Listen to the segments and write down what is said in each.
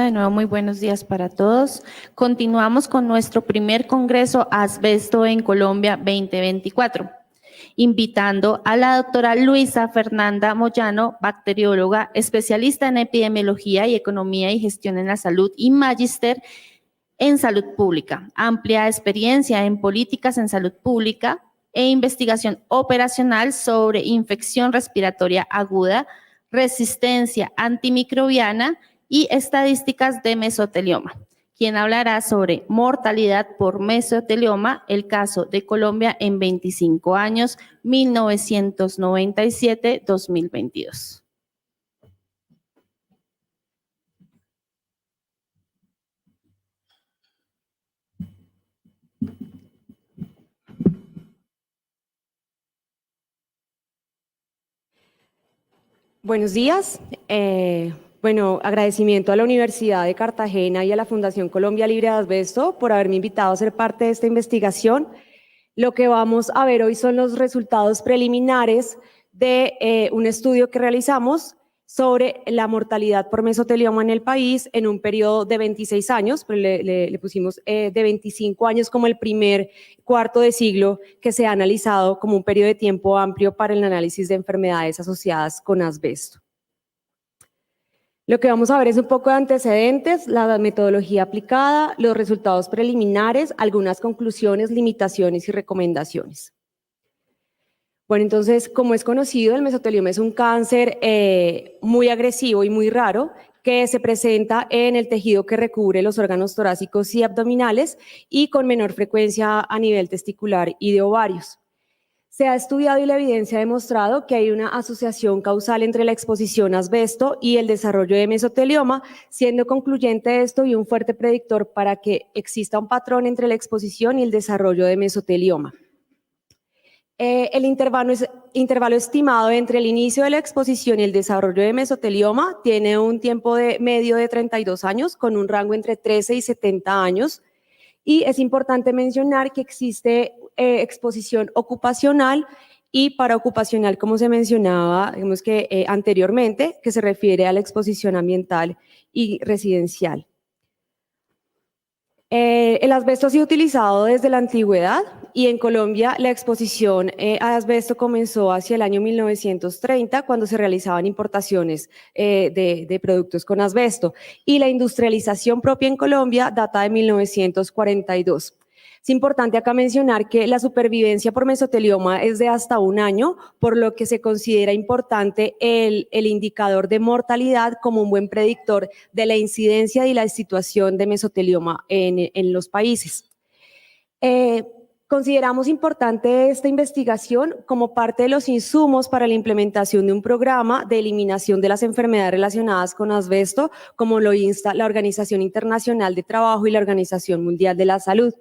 De nuevo, muy buenos días para todos. Continuamos con nuestro primer Congreso Asbesto en Colombia 2024, invitando a la doctora Luisa Fernanda Moyano, bacterióloga, especialista en epidemiología y economía y gestión en la salud y magíster en salud pública, amplia experiencia en políticas en salud pública e investigación operacional sobre infección respiratoria aguda, resistencia antimicrobiana y estadísticas de mesotelioma, quien hablará sobre mortalidad por mesotelioma, el caso de Colombia en 25 años, 1997-2022. Buenos días. Agradecimiento a la Universidad de Cartagena y a la Fundación Colombia Libre de Asbesto por haberme invitado a ser parte de esta investigación. Lo que vamos a ver hoy son los resultados preliminares de un estudio que realizamos sobre la mortalidad por mesotelioma en el país en un periodo de 26 años, pero le pusimos de 25 años como el primer cuarto de siglo que se ha analizado como un periodo de tiempo amplio para el análisis de enfermedades asociadas con asbesto. Lo que vamos a ver es un poco de antecedentes, la metodología aplicada, los resultados preliminares, algunas conclusiones, limitaciones y recomendaciones. Bueno, entonces, como es conocido, el mesotelioma es un cáncer muy agresivo y muy raro que se presenta en el tejido que recubre los órganos torácicos y abdominales y con menor frecuencia a nivel testicular y de ovarios. Se ha estudiado y la evidencia ha demostrado que hay una asociación causal entre la exposición a asbesto y el desarrollo de mesotelioma, siendo concluyente esto y un fuerte predictor para que exista un patrón entre la exposición y el desarrollo de mesotelioma. El intervalo estimado entre el inicio de la exposición y el desarrollo de mesotelioma tiene un tiempo medio de 32 años, con un rango entre 13 y 70 años. Y es importante mencionar que existe exposición ocupacional y paraocupacional, como se mencionaba anteriormente, que se refiere a la exposición ambiental y residencial. El asbesto ha sido utilizado desde la antigüedad y en Colombia la exposición a asbesto comenzó hacia el año 1930 cuando se realizaban importaciones de productos con asbesto y la industrialización propia en Colombia data de 1942. Es importante acá mencionar que la supervivencia por mesotelioma es de hasta 1 año, por lo que se considera importante el indicador de mortalidad como un buen predictor de la incidencia y la situación de mesotelioma en los países. Consideramos importante esta investigación como parte de los insumos para la implementación de un programa de eliminación de las enfermedades relacionadas con asbesto, como lo insta la Organización Internacional de Trabajo y la Organización Mundial de la Salud.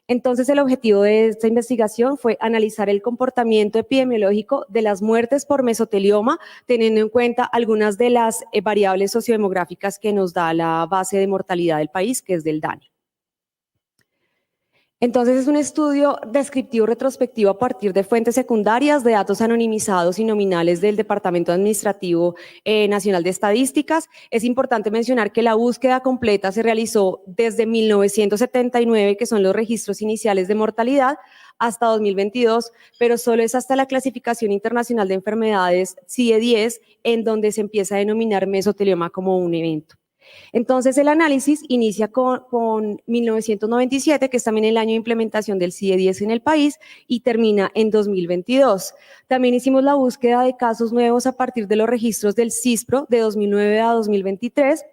Entonces, el objetivo de esta investigación fue analizar el comportamiento epidemiológico de las muertes por mesotelioma, teniendo en cuenta algunas de las variables sociodemográficas que nos da la base de mortalidad del país, que es del DANE. Entonces, es un estudio descriptivo retrospectivo a partir de fuentes secundarias de datos anonimizados y nominales del Departamento Administrativo Nacional de Estadísticas. Es importante mencionar que la búsqueda completa se realizó desde 1979, que son los registros iniciales de mortalidad, hasta 2022, pero solo es hasta la clasificación internacional de enfermedades CIE-10 en donde se empieza a denominar mesotelioma como un evento. Entonces, el análisis inicia con 1997, que es también el año de implementación del CIE-10 en el país, y termina en 2022. También hicimos la búsqueda de casos nuevos a partir de los registros del CISPRO de 2009 a 2023,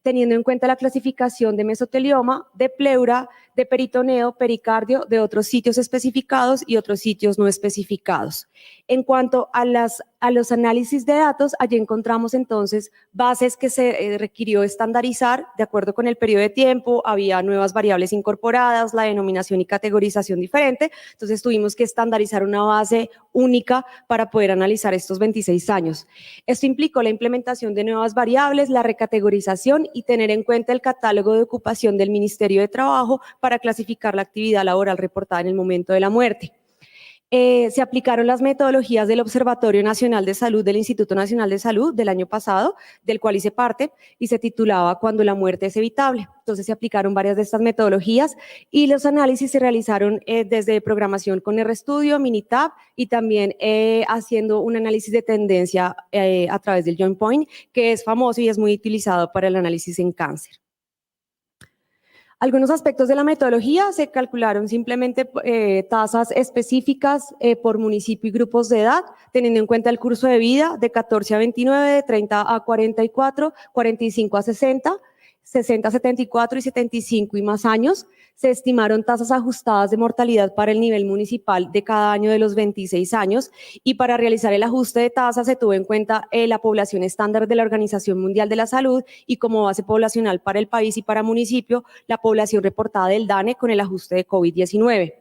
teniendo en cuenta la clasificación de mesotelioma, de pleura, de peritoneo, pericardio, de otros sitios especificados y otros sitios no especificados. En cuanto a los análisis de datos, allí encontramos entonces bases que se requirió estandarizar de acuerdo con el periodo de tiempo, había nuevas variables incorporadas, la denominación y categorización diferente, entonces tuvimos que estandarizar una base única para poder analizar estos 26 años. Esto implicó la implementación de nuevas variables, la recategorización y tener en cuenta el catálogo de ocupación del Ministerio de Trabajo para clasificar la actividad laboral reportada en el momento de la muerte. Se aplicaron las metodologías del Observatorio Nacional de Salud del Instituto Nacional de Salud del año pasado, del cual hice parte, y se titulaba Cuando la muerte es evitable. Entonces se aplicaron varias de estas metodologías y los análisis se realizaron desde programación con RStudio, Minitab y también haciendo un análisis de tendencia a través del Joint Point, que es famoso y es muy utilizado para el análisis en cáncer. Algunos aspectos de la metodología se calcularon simplemente tasas específicas por municipio y grupos de edad, teniendo en cuenta el curso de vida de 14 a 29, de 30 a 44, 45 a 60, 60 a 74 y 75 y más años. Se estimaron tasas ajustadas de mortalidad para el nivel municipal de cada año de los 26 años y para realizar el ajuste de tasas se tuvo en cuenta la población estándar de la Organización Mundial de la Salud y como base poblacional para el país y para municipio, la población reportada del DANE con el ajuste de COVID-19.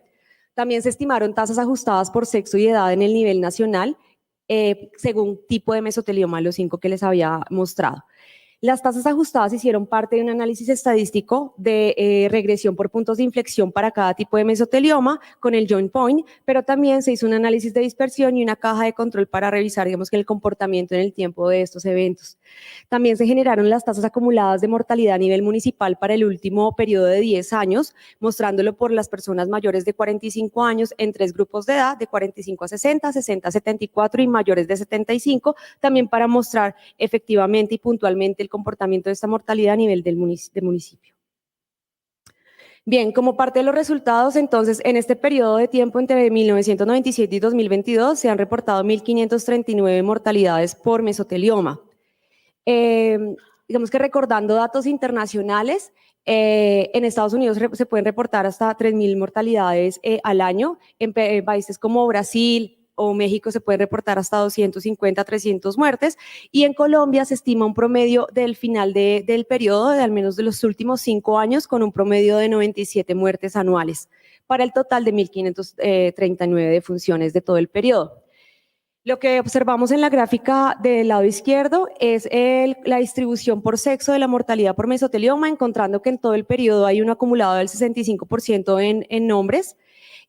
También se estimaron tasas ajustadas por sexo y edad en el nivel nacional, según tipo de mesotelioma, los 5 que les había mostrado. Las tasas ajustadas hicieron parte de un análisis estadístico de regresión por puntos de inflexión para cada tipo de mesotelioma con el Joint Point, pero también se hizo un análisis de dispersión y una caja de control para revisar, digamos, que el comportamiento en el tiempo de estos eventos. También se generaron las tasas acumuladas de mortalidad a nivel municipal para el último periodo de 10 años, mostrándolo por las personas mayores de 45 años en 3 grupos de edad, de 45 a 60, 60 a 74 y mayores de 75, también para mostrar efectivamente y puntualmente el comportamiento de esta mortalidad a nivel del municipio. Bien, como parte de los resultados, entonces, en este periodo de tiempo entre 1997 y 2022 se han reportado 1.539 mortalidades por mesotelioma. Digamos que recordando datos internacionales, en Estados Unidos se pueden reportar hasta 3.000 mortalidades al año, en países como Brasil o México se pueden reportar hasta 250, 300 muertes, y en Colombia se estima un promedio del final del periodo, de al menos de los últimos 5 años, con un promedio de 97 muertes anuales, para el total de 1.539 defunciones de todo el periodo. Lo que observamos en la gráfica del lado izquierdo es la distribución por sexo de la mortalidad por mesotelioma, encontrando que en todo el periodo hay un acumulado del 65% en hombres,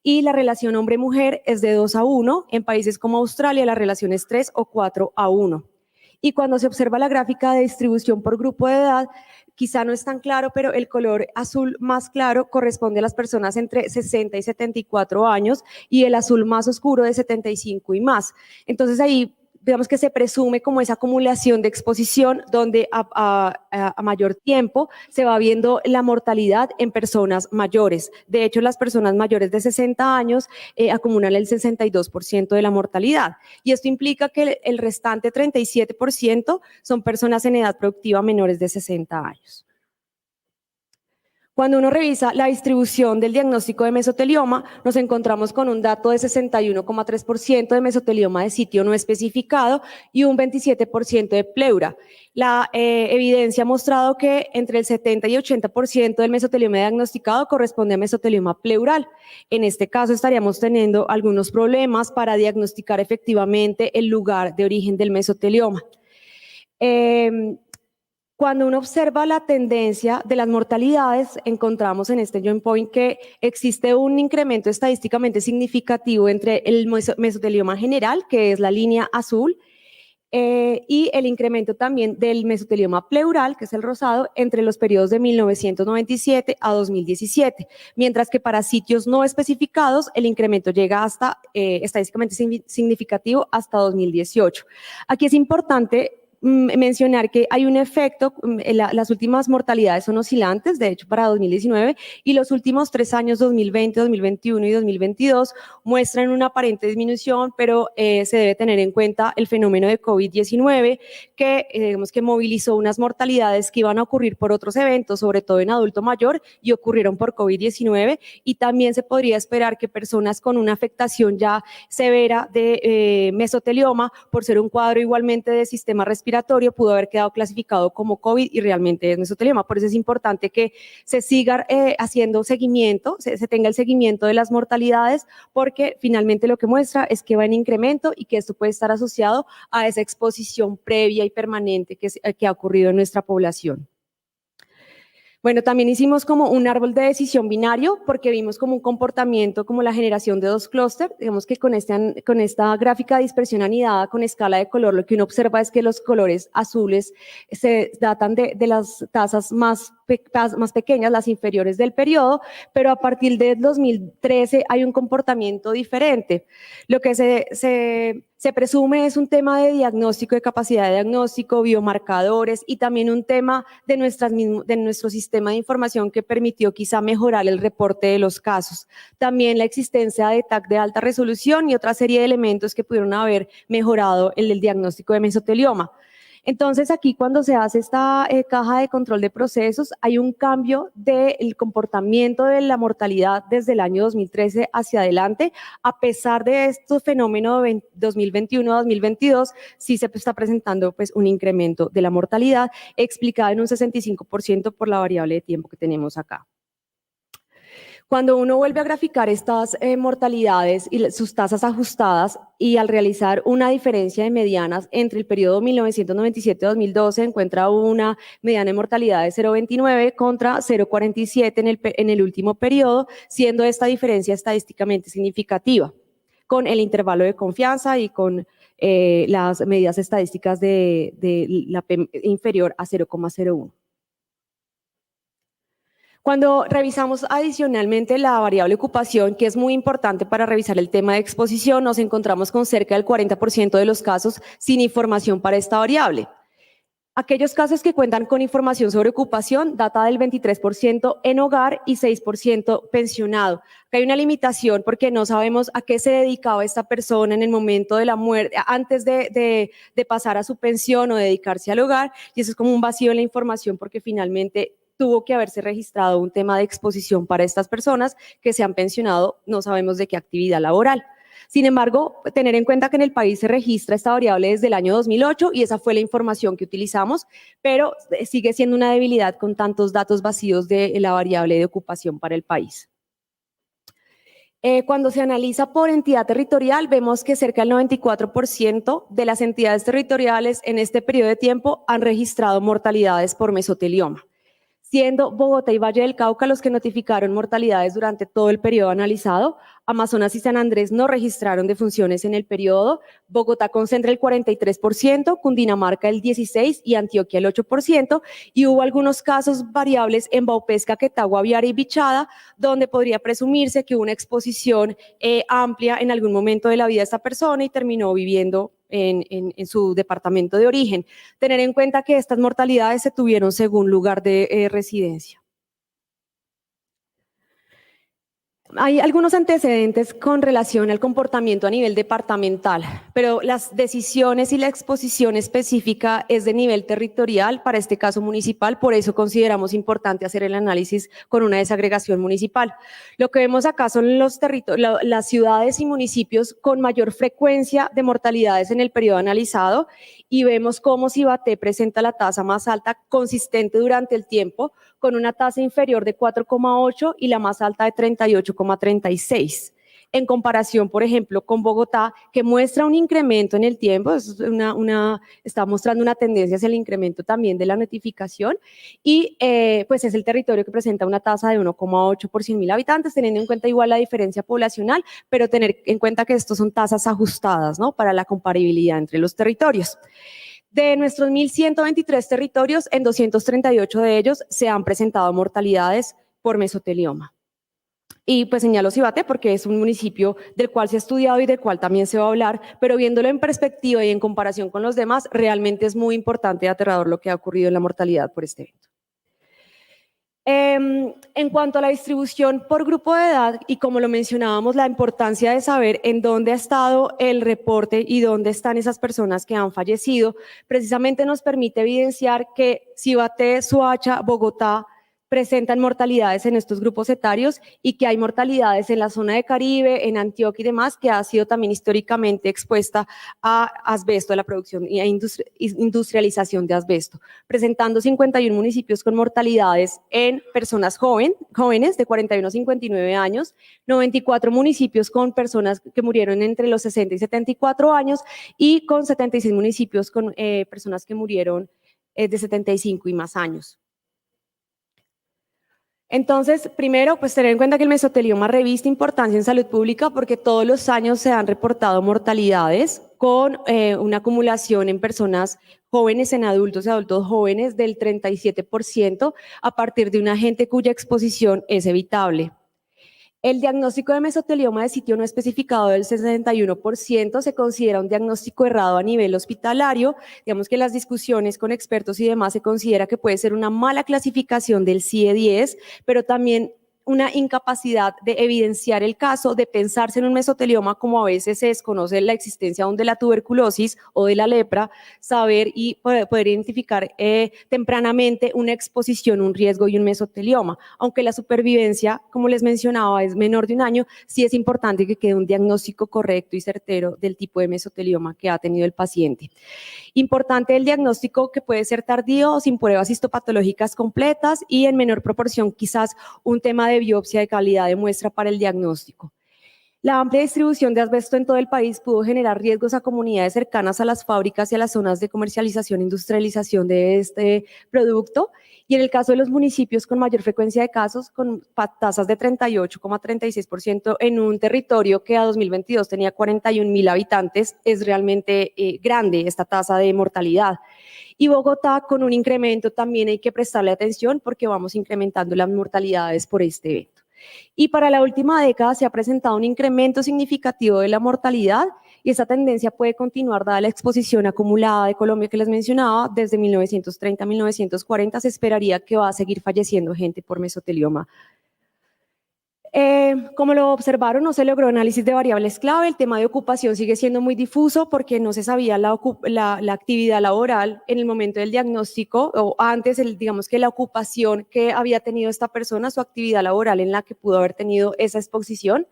y la relación hombre-mujer es de 2 a 1. En países como Australia la relación es 3 o 4 a 1. Y cuando se observa la gráfica de distribución por grupo de edad, quizá no es tan claro, pero el color azul más claro corresponde a las personas entre 60 y 74 años y el azul más oscuro de 75 y más. Entonces ahí digamos que se presume como esa acumulación de exposición donde a mayor tiempo se va viendo la mortalidad en personas mayores. De hecho, las personas mayores de 60 años acumulan el 62% de la mortalidad. Y esto implica que el restante 37% son personas en edad productiva menores de 60 años. Cuando uno revisa la distribución del diagnóstico de mesotelioma, nos encontramos con un dato de 61,3% de mesotelioma de sitio no especificado y un 27% de pleura. La evidencia ha mostrado que entre el 70 y 80% del mesotelioma diagnosticado corresponde a mesotelioma pleural. En este caso estaríamos teniendo algunos problemas para diagnosticar efectivamente el lugar de origen del mesotelioma. Cuando uno observa la tendencia de las mortalidades, encontramos en este Joint Point que existe un incremento estadísticamente significativo entre el mesotelioma general, que es la línea azul, y el incremento también del mesotelioma pleural, que es el rosado, entre los periodos de 1997 a 2017, mientras que para sitios no especificados el incremento llega hasta, estadísticamente significativo, hasta 2018. Aquí es importante mencionar que hay un efecto, las últimas mortalidades son oscilantes, de hecho para 2019, y los últimos 3 años, 2020, 2021 y 2022, muestran una aparente disminución, pero se debe tener en cuenta el fenómeno de COVID-19, que digamos que movilizó unas mortalidades que iban a ocurrir por otros eventos, sobre todo en adulto mayor, y ocurrieron por COVID-19, y también se podría esperar que personas con una afectación ya severa de mesotelioma, por ser un cuadro igualmente de sistema respiratorio, pudo haber quedado clasificado como COVID y realmente es mesotelioma. Por eso es importante que se siga haciendo seguimiento, se tenga el seguimiento de las mortalidades, porque finalmente lo que muestra es que va en incremento y que esto puede estar asociado a esa exposición previa y permanente que ha ocurrido en nuestra población. Bueno, también hicimos como un árbol de decisión binario porque vimos como un comportamiento como la generación de dos clústeres. Digamos que con esta gráfica de dispersión anidada con escala de color, lo que uno observa es que los colores azules se datan de las tasas más pequeñas, las inferiores del periodo, pero a partir de 2013 hay un comportamiento diferente. Lo que se presume es un tema de diagnóstico, de capacidad de diagnóstico, biomarcadores y también un tema de nuestro sistema de información que permitió quizá mejorar el reporte de los casos. También la existencia de TAC de alta resolución y otra serie de elementos que pudieron haber mejorado el diagnóstico de mesotelioma. Entonces aquí cuando se hace esta caja de control de procesos hay un cambio del comportamiento de la mortalidad desde el año 2013 hacia adelante. A pesar de estos fenómenos de 2021 a 2022, sí se está presentando pues, un incremento de la mortalidad explicado en un 65% por la variable de tiempo que tenemos acá. Cuando uno vuelve a graficar estas mortalidades y sus tasas ajustadas y al realizar una diferencia de medianas entre el periodo 1997-2012 encuentra una mediana de mortalidad de 0,29 contra 0,47 en el último periodo, siendo esta diferencia estadísticamente significativa con el intervalo de confianza y con las medidas estadísticas de la P inferior a 0,01. Cuando revisamos adicionalmente la variable ocupación, que es muy importante para revisar el tema de exposición, nos encontramos con cerca del 40% de los casos sin información para esta variable. Aquellos casos que cuentan con información sobre ocupación data del 23% en hogar y 6% pensionado. Acá hay una limitación porque no sabemos a qué se dedicaba esta persona en el momento de la muerte, antes de pasar a su pensión o dedicarse al hogar, y eso es como un vacío en la información porque finalmente tuvo que haberse registrado un tema de exposición para estas personas que se han pensionado, no sabemos de qué actividad laboral. Sin embargo, tener en cuenta que en el país se registra esta variable desde el año 2008 y esa fue la información que utilizamos, pero sigue siendo una debilidad con tantos datos vacíos de la variable de ocupación para el país. Cuando se analiza por entidad territorial, vemos que cerca del 94% de las entidades territoriales en este periodo de tiempo han registrado mortalidades por mesotelioma, siendo Bogotá y Valle del Cauca los que notificaron mortalidades durante todo el periodo analizado. Amazonas y San Andrés no registraron defunciones en el periodo. Bogotá concentra el 43%, Cundinamarca el 16% y Antioquia el 8%. Y hubo algunos casos variables en Baupesca, Quetagua, Viara y Bichada, donde podría presumirse que hubo una exposición amplia en algún momento de la vida de esta persona y terminó viviendo en su departamento de origen. Tener en cuenta que estas mortalidades se tuvieron según lugar de residencia. Hay algunos antecedentes con relación al comportamiento a nivel departamental, pero las decisiones y la exposición específica es de nivel territorial, para este caso municipal, por eso consideramos importante hacer el análisis con una desagregación municipal. Lo que vemos acá son las ciudades y municipios con mayor frecuencia de mortalidades en el periodo analizado y vemos cómo Cibaté presenta la tasa más alta consistente durante el tiempo, con una tasa inferior de 4,8 y la más alta de 38,36. En comparación, por ejemplo, con Bogotá, que muestra un incremento en el tiempo, está mostrando una tendencia hacia el incremento también de la notificación y pues es el territorio que presenta una tasa de 1,8 por 100.000 habitantes, teniendo en cuenta igual la diferencia poblacional, pero tener en cuenta que estos son tasas ajustadas, ¿no?, para la comparabilidad entre los territorios. De nuestros 1.123 territorios, en 238 de ellos se han presentado mortalidades por mesotelioma. Y pues señalo Cibaté porque es un municipio del cual se ha estudiado y del cual también se va a hablar, pero viéndolo en perspectiva y en comparación con los demás, realmente es muy importante y aterrador lo que ha ocurrido en la mortalidad por este evento. En cuanto a la distribución por grupo de edad, y como lo mencionábamos, la importancia de saber en dónde ha estado el reporte y dónde están esas personas que han fallecido, precisamente nos permite evidenciar que Cibaté, Soacha, Bogotá presentan mortalidades en estos grupos etarios y que hay mortalidades en la zona de Caribe, en Antioquia y demás, que ha sido también históricamente expuesta a asbesto, a la producción y a industrialización de asbesto, presentando 51 municipios con mortalidades en personas jóvenes de 41 a 59 años, 94 municipios con personas que murieron entre los 60 y 74 años y con 76 municipios con personas que murieron de 75 y más años. Entonces, primero, pues tener en cuenta que el mesotelioma reviste importancia en salud pública porque todos los años se han reportado mortalidades con una acumulación en personas jóvenes, en adultos y adultos jóvenes del 37% a partir de un agente cuya exposición es evitable. El diagnóstico de mesotelioma de sitio no especificado del 61% se considera un diagnóstico errado a nivel hospitalario. Digamos que las discusiones con expertos y demás se considera que puede ser una mala clasificación del CIE-10, pero también una incapacidad de evidenciar el caso, de pensarse en un mesotelioma como a veces se desconoce la existencia aún de la tuberculosis o de la lepra, saber y poder identificar tempranamente una exposición, un riesgo y un mesotelioma. Aunque la supervivencia, como les mencionaba, es menor de un año, sí es importante que quede un diagnóstico correcto y certero del tipo de mesotelioma que ha tenido el paciente. Importante el diagnóstico que puede ser tardío o sin pruebas histopatológicas completas y en menor proporción quizás un tema de biopsia de calidad de muestra para el diagnóstico. La amplia distribución de asbesto en todo el país pudo generar riesgos a comunidades cercanas a las fábricas y a las zonas de comercialización e industrialización de este producto. Y en el caso de los municipios con mayor frecuencia de casos, con tasas de 38,36% en un territorio que a 2022 tenía 41.000 habitantes, es realmente grande esta tasa de mortalidad. Y Bogotá con un incremento también hay que prestarle atención porque vamos incrementando las mortalidades por este evento. Y para la última década se ha presentado un incremento significativo de la mortalidad y esta tendencia puede continuar dada la exposición acumulada de Colombia que les mencionaba. Desde 1930 a 1940 se esperaría que va a seguir falleciendo gente por mesotelioma. Como lo observaron, no se logró análisis de variables clave. El tema de ocupación sigue siendo muy difuso porque no se sabía la actividad laboral en el momento del diagnóstico o antes, digamos que la ocupación que había tenido esta persona, su actividad laboral en la que pudo haber tenido esa exposición.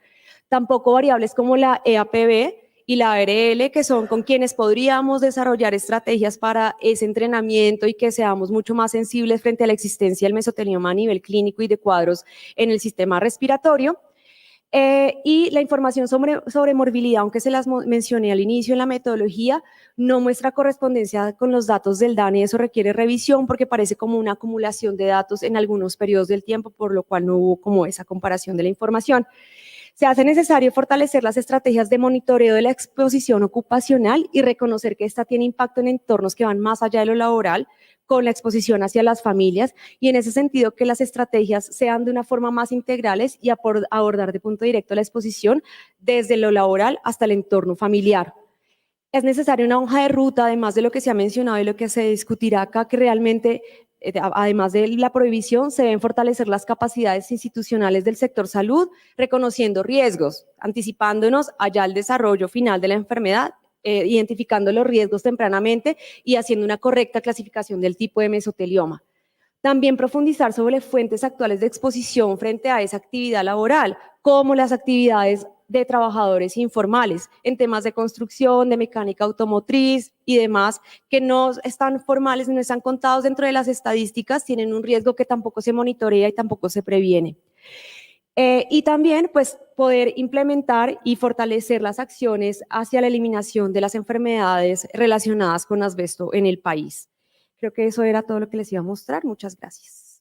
Tampoco variables como la EAPB y la ARL, que son con quienes podríamos desarrollar estrategias para ese entrenamiento y que seamos mucho más sensibles frente a la existencia del mesotelioma a nivel clínico y de cuadros en el sistema respiratorio. Y la información sobre morbilidad, aunque se las mencioné al inicio en la metodología, no muestra correspondencia con los datos del DANE. Eso requiere revisión porque parece como una acumulación de datos en algunos periodos del tiempo, por lo cual no hubo como esa comparación de la información. Se hace necesario fortalecer las estrategias de monitoreo de la exposición ocupacional y reconocer que esta tiene impacto en entornos que van más allá de lo laboral, con la exposición hacia las familias, y en ese sentido que las estrategias sean de una forma más integrales y abordar de punto directo la exposición desde lo laboral hasta el entorno familiar. Es necesaria una hoja de ruta, además de lo que se ha mencionado y lo que se discutirá acá, que realmente, además de la prohibición, se deben fortalecer las capacidades institucionales del sector salud, reconociendo riesgos, anticipándonos allá al desarrollo final de la enfermedad, identificando los riesgos tempranamente y haciendo una correcta clasificación del tipo de mesotelioma. También profundizar sobre fuentes actuales de exposición frente a esa actividad laboral, como las actividades de trabajadores informales en temas de construcción, de mecánica automotriz y demás, que no están formales, no están contados dentro de las estadísticas, tienen un riesgo que tampoco se monitorea y tampoco se previene. Y también pues poder implementar y fortalecer las acciones hacia la eliminación de las enfermedades relacionadas con asbesto en el país. Creo que eso era todo lo que les iba a mostrar. Muchas gracias.